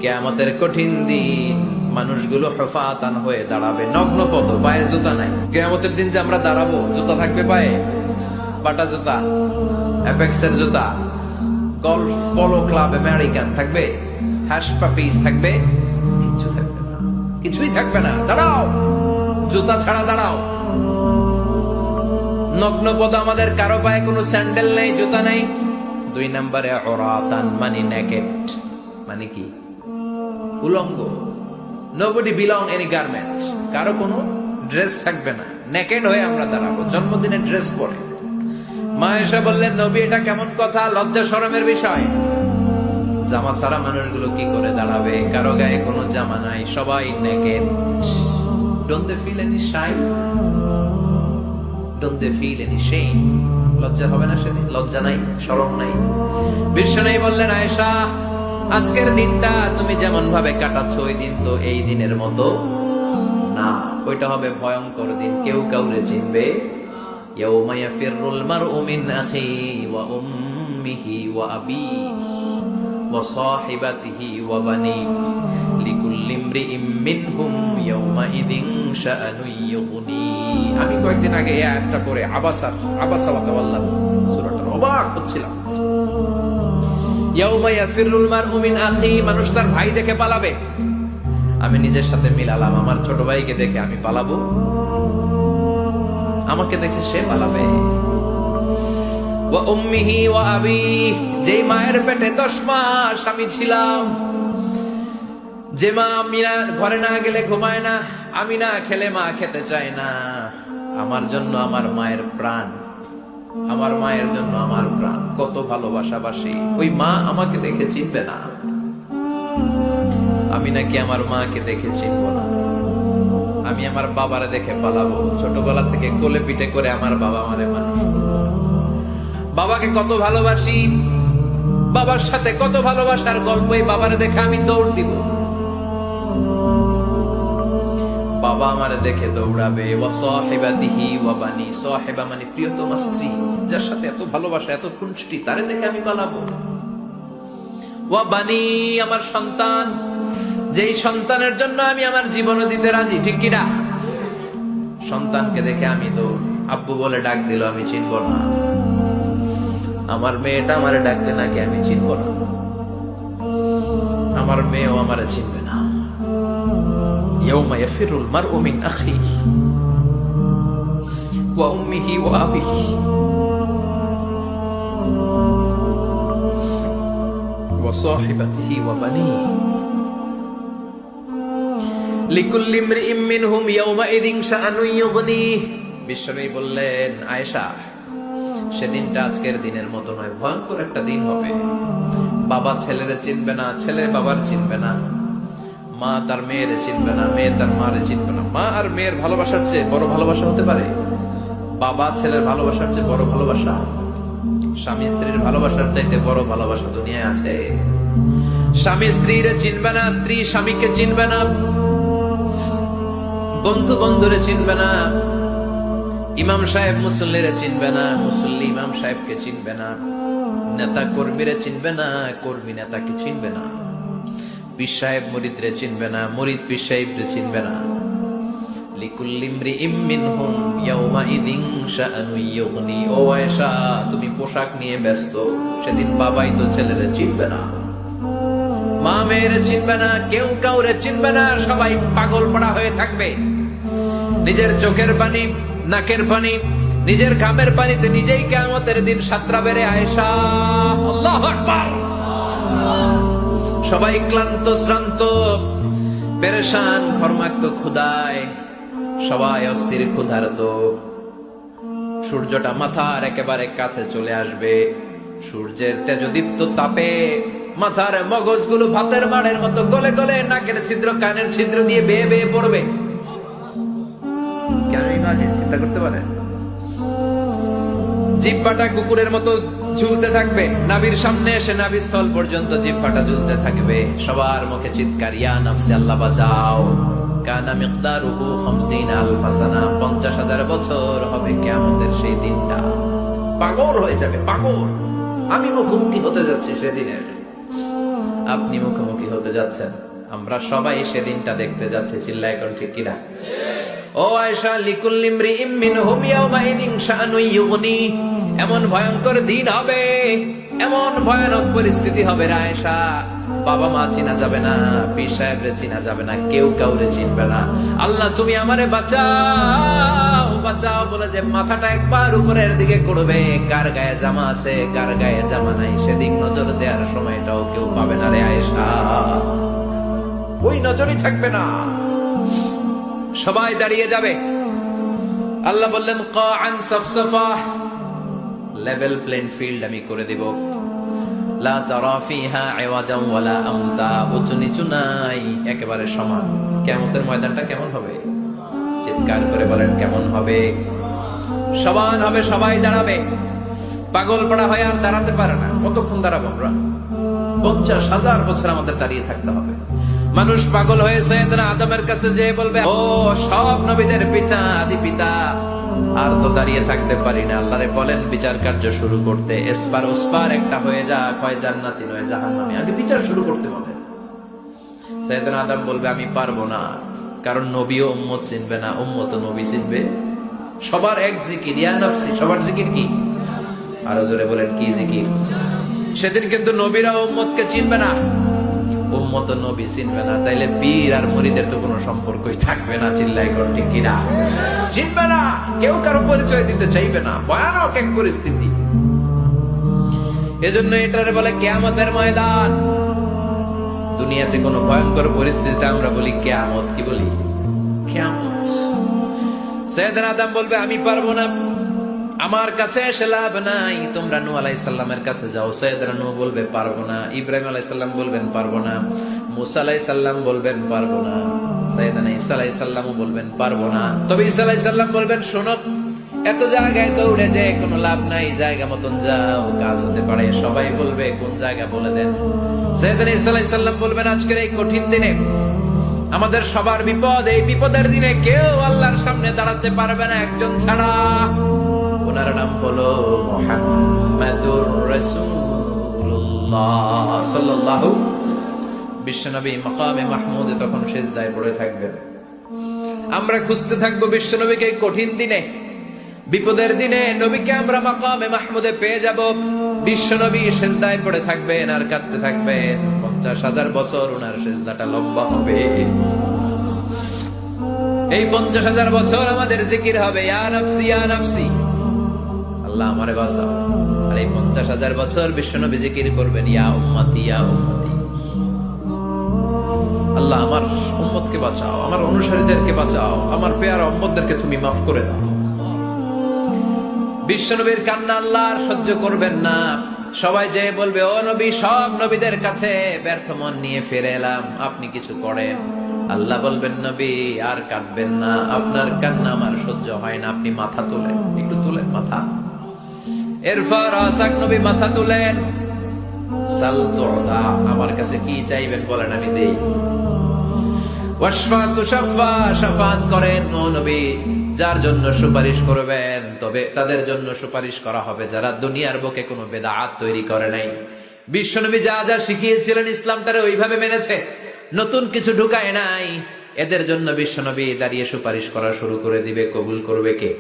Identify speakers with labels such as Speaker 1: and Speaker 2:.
Speaker 1: কিয়ামতের কঠিন দিন মানুষগুলো হুফাতান হয়ে দাঁড়াবে, নগ্ন পদ, পায়ে জুতা নাই। কিয়ামতের দিন যে আমরা দাঁড়াবো, জুতা থাকবে পায়ে? বাটা জুতা, অ্যাপেক্সের জুতা, গলফ পোলো ক্লাব আমেরিকান থাকবে, হ্যাশ পাপিস থাকবে? কিচ্ছু থাকবে না, কিছুই থাকবে না। দাঁড়াও, জুতা ছাড়া দাঁড়াও। নগ্ন পদ, আমাদের কারো পায়ে কোনো স্যান্ডেল নেই, জুতা নেই। 2 নম্বরে উরাতান, মানে নেকেড, মানে কি? উলঙ্গ। নোবডি বিলং এনি গার্মেন্ট, কারো কোনো ড্রেস থাকবে না, নেকেড হয়ে আমরা দাঁড়াবো, জন্মদিনের ড্রেস পরে। মা এসে বললেন, নবী এটা কেমন কথা, লজ্জা শরমের বিষয়। জামা ছাড়া মানুষগুলো কি করে দাঁড়াবে? কারো গায়ে কোনো জামা নাই, সবাই naked. Don't they feel any shy? Don't they feel any shame? লজ্জা হবে না সেদিন? লজ্জা নাই, শরম নাই। বিশ্বনবী বললেন, আয়েশা, আজকের দিনটা তুমি যেমন ভাবে কাটাচ্ছ, ওই দিন তো এই দিনের মতো না, ওইটা হবে ভয়ঙ্কর দিন, কেউ কাউরে চিনবে। ইয়াউমা ইয়াফিরুল মারউ মিন আখিহি ওয়া উম্মিহি ওয়া আবিহি ওয়া সাহিবাতিহি ওয়া বানিহি লিকুল্লি ইমরিইম মিনহুম ইয়াউমাইযিন শাআনুন ইউগনি। আমি কয়েকদিন আগে এই আয়াতটা পড়ে আবাসা ওয়া তাওয়াল্লা সূরাটার অবাক হচ্ছিলাম। ইয়াউমা ইয়াফিরুল মারউ মিন আখিহি, মানুষ তার ভাই দেখে পালাবে। আমি নিজের সাথে মিলালাম, আমার ছোট ভাইকে দেখে আমি পালাবো? আমাকে দেখে সে পালাবে। ওয়া উম্মিহি ওয়া আবিহি, যেই মায়ের পেটে 10 মাস আমি ছিলাম, যে মা আমি না ঘরে না গেলে ঘুমায় না, আমি না খেলে মা খেতে চায় না, আমার জন্য আমার মায়ের প্রাণ, আমার মায়ের জন্য আমার প্রাণ, কত ভালোবাসাবাসী। ওই মা আমাকে দেখে চিনবে না, আমি নাকি আমার মাকে দেখে চিনবো না। আমি আমার বাবারে দেখে পালাবো। ছোটবেলা থেকে কোলে পিঠে করে আমার বাবা আমারে মানুষ করলো। বাবাকে কত ভালোবাসি, বাবার সাথে কত ভালোবাসার গল্প, এই বাবারে দেখে আমি দৌড় দিব। বাবা আমারে দেখে দৌড়াবে। ওয়া সাহিবাতিহি ওয়া বানি, সাহিবা মানে প্রিয়তমা স্ত্রী, যার সাথে এত ভালোবাসা, এত খুনসুটি, তারে দেখে আমি পালাবো। ওয়া বানি, আমার সন্তান, যেই সন্তানের জন্য আমি আমার জীবনও দিতে রাজি, ঠিক কিনা? সন্তানকে দেখে আমি দৌড়। আব্বু বলে ডাক দিল, আমি চিনব না। আমার মেয়েটা আমারে ডাকলে নাকি আমি চিনব না, আমার মেয়েও আমারে চিনবে না। ইয়াউমা ইয়াফিরুল মারউ মিন আখিহি ওয়া উম্মিহি ওয়া আবিহি ওয়া সাহিবাতিহি ওয়া বানিহি লিকুল্লি ইমরিইম মিনহুম ইয়াউমাইযিন শাআনুন ইউগনিহি। বিশ্বনবী বললেন, আয়েশা, সেদিনটা আজকের দিনের মতো নয়, ভয়ঙ্কর একটা দিন হবে। বাবা ছেলেরে চিনবে না, ছেলে বাবার চিনবে না, মা তার মেয়েরে চিনবে না, মেয়ে তার মারে চিনবে না। মা আর মেয়ের ভালোবাসার চেয়ে বড় ভালোবাসা হতে পারে? বাবা ছেলের ভালোবাসার চেয়ে বড় ভালোবাসা? স্বামী স্ত্রীর ভালোবাসার চাইতে বড় ভালোবাসা দুনিয়ায় আছে? স্বামী স্ত্রীরে চিনবে না, স্ত্রী স্বামীকে চিনবে না, বন্ধু বন্ধুরে চিনবে না, ইমাম সাহেব মুসল্লিরে চিনবে না, মুসল্লি ইমাম সাহেবকে চিনবে না, নেতা কর্মীরে চিনবে না, কর্মী নেতাকে চিনবে না, পীর সাহেব মুরিদরে চিনবে না, মুরিদ পীর সাহেবরে চিনবে না। লিকুল্লি ইমরিইম মিনহুম ইয়াউমাইযিন শাআনুন ইউগনি। ও আয়েশা, তুমি পোশাক নিয়ে ব্যস্ত, সেদিন বাবাই তো ছেলেরে চিনবে না, মা মেয়েরে চিনবে না, কেউ কাউরে চিনবে না, সবাই পাগল পাড়া হয়ে থাকবে। নিজের চোখের পানি, নাকের পানি, নিজের ঘামের পানিতে নিজেই কিয়ামতের দিন সাতরা বেড়ে। আয়েশা, আল্লাহু আকবার। সবাই ক্লান্ত শ্রান্ত, পেরেশান, ঘর্মাক্ত ক্ষুধায়, সবাই অস্থির ক্ষুধার্ত। সূর্যটা মাথার একেবারে কাছে চলে আসবে, সূর্যের তেজদীপ্ত তাপে মাথার মগজগুলো ভাতের মাড়ের মতো গলে গলে নাকের ছিদ্র, কানের ছিদ্র দিয়ে বেয়ে বেয়ে পড়বে। কেন ইমাজিন, চিন্তা করতে পারে? জিহ্বাটা কুকুরের মতো ঝুলতে থাকবে, নাভির সামনে এসে নাভিস্থল পর্যন্ত জিহ্বাটা ঝুলতে থাকবে। সবার মুখে চিৎকার, ইয়া নাফসি, আল্লাহ বাঁচাও। কানা মিকদারুহু 50,000 সানা, 50,000 বছর হবে কিয়ামতের সেই দিনটা। পাগল হয়ে যাবে, পাগল। আমি মুখোমুখি হতে যাচ্ছি সেদিনের, আপনি মুখোমুখি হতে করতে যাচ্ছেন। আমরা সবাই সেদিনটা দেখতে যাচ্ছি, চিল্লায় এখন ঠিক কিনা? ও আয়েশা, লিকুল্লি ইমরিইম মিনহুম ইয়াওমাইযিন শাআনুন ইউগনি, এমন ভয়ঙ্কর দিন হবে, এমন ভয়ানক পরিস্থিতি হবে রে আয়েশা, বাবা মা চিনা যাবে না, পীর সাহেবরে চিনা যাবে না, কেউ কাউরে চিনবে না। আল্লাহ তুমি আমারে বাঁচাও বাঁচাও বলে যে মাথাটা একবার উপরের দিকে করবে, কার গায়ে জামা আছে কার গায়ে জামা নাই সেদিক নজর দেওয়ার সময়টাও কেউ পাবে না রে আয়েশা, ওই নজরই থাকবে না, সবাই দাঁড়িয়ে যাবে। আল্লাহ বললেন কাআন সাফসাফা, লেভেল প্লেইং ফিল্ড আমি করে দিব, লা তারা ফিহা আওয়াজান ওয়ালা আমতা, উঁচু নিচু নাই, একেবারে সমান। কিয়ামতের ময়দানটা কেমন হবে? চিৎকার করে বলেন কেমন হবে? সমান হবে, সবাই দাঁড়াবে। পাগল পাড়া হয়ে আর দাঁড়াতে পারে না। কতক্ষণ দাঁড়াবো আমরা? 50,000 বছর আমাদের দাঁড়িয়ে থাকতে হবে। মানুষ পাগল হয়ে সাইয়েদনা আদমের কাছে যেয়ে বলবে, ও সব নবীদের পিতা, আদি পিতা, আর তো দাঁড়িয়ে থাকতে পারি না। আল্লাহরে বলেন বিচার কার্য শুরু করতে, এসপার ওসপার একটা হয়ে যাক, হয় জান্নাতি নয় জাহান্নামী, আগে বিচার শুরু করতে বলেন। সাইয়েদনা আদম বলবে আমি পারবো না, কারণ নবীও উম্মত চিনবে না, উম্মত নবী চিনবে। সবার এক জিকির, ইয়া নাফসি, সবার জিকির কি? আরো জোরে বলেন কি জিকির? সেদিন কিন্তু নবীরা উম্মতকে চিনবে না, উম্মত নবী চিনবে না, তাইলে পীর আর মুরিদের তো কোনো সম্পর্কই থাকবে না, চিল্লাই কোন ঠিক কিনা? চিনবে না, কেউ কারো পরিচয় দিতে চাইবে না, ভয়ানক এক পরিস্থিতি। এজন্য এটারে বলে কিয়ামতের ময়দান। দুনিয়াতে কোনো ভয়ঙ্কর পরিস্থিতিতে আমরা বলি কিয়ামত, কি বলি? কিয়ামত। সাইয়েদনা আদম বলবে আমি পারবো না, আমার কাছে এসে লাভ নাই, তোমরা নূহ আলাইহিস সালামের কাছে যাও। সাইয়েদনা নূহ বলবে পারবো না, ইব্রাহিম আলাইহিস সালাম বলবেন পারবো না, মুসা আলাইহিস সালাম বলবেন পারবো না, সাইয়েদনা ঈসা আলাইহিস সালামও বলবেন পারবো না। তবে ঈসা আলাইহিস সালাম বলবেন শোনো, এত জায়গায় দৌড়ে যে কোনো লাভ নাই, জায়গা মতন যাও, কাজ হতে পারে। সবাই বলবে কোন জায়গা বলে দেন। সাইয়েদনা ঈসা আলাইহিস সালাম বলবেন আজকের এই কঠিন দিনে আমাদের সবার বিপদ, এই বিপদের দিনে কেউ আল্লাহর সামনে দাঁড়াতে পারবে না একজন ছাড়া, ওনার নাম হলো মুহাম্মাদুর রাসূলুল্লাহ সাল্লাল্লাহু। বিশ্বনবী মাকামে মাহমুদে তখন সিজদায় পড়ে থাকবেন। আমরা খুঁজতে থাকবো বিশ্বনবীকে এই কঠিন দিনে, বিপদের দিনে নবীকে আমরা মাকামে মাহমুদে পেয়ে যাব। বিশ্বনবী সিজদায় পড়ে থাকবেন আর কাঁদতে থাকবেন। 50,000 বছর ওনার সিজদাটা লম্বা হবে। এই 50,000 বছর আমাদের জিকির হবে ইয়া নাফসি ইয়া নাফসি, আল্লাহ আমারে বাঁচাও। আর এই 50,000 বছর বিশ্বনবী জিকির করবেন ইয়া উম্মতি ইয়া উম্মতি, আল্লাহ আমার উম্মতকে বাঁচাও, আমার অনুসারীদেরকে বাঁচাও, আমার পেয়ারা উম্মতদেরকে তুমি মাফ করে দাও। বিশ্বনবীর কান্না আল্লাহ আর সহ্য করবেন না। সবাই যে বলবে ও নবী, সব নবীদের কাছে ব্যর্থ মন নিয়ে ফিরে এলাম, আপনি কিছু করেন। আল্লাহ বলবেন নবী আর কাঁদবেন না, আপনার কান্না আমার সহ্য হয় না, আপনি মাথা তোলেন, একটু তুলেন মাথা। এরপর আসাক নবী মাথা তুলেন, সাল তুদা, আমার কাছে কি চাইবেন বলেন আমি দেই। ওয়াশফা তুশাফা, শাফাত করেন ও নবী, যার জন্য সুপারিশ করবেন তবে তাদের জন্য সুপারিশ করা হবে যারা দুনিয়ার বুকে কোনো বেদাত তৈরি করে নাই। বিশ্বনবী যা যা শিখিয়েছিলেন ইসলাম তারা ওইভাবে মেনেছে, নতুন কিছু ঢুকায় নাই। এদের জন্য বিশ্বনবী দাঁড়িয়ে সুপারিশ করা শুরু করে দিবে। কবুল করবে কে?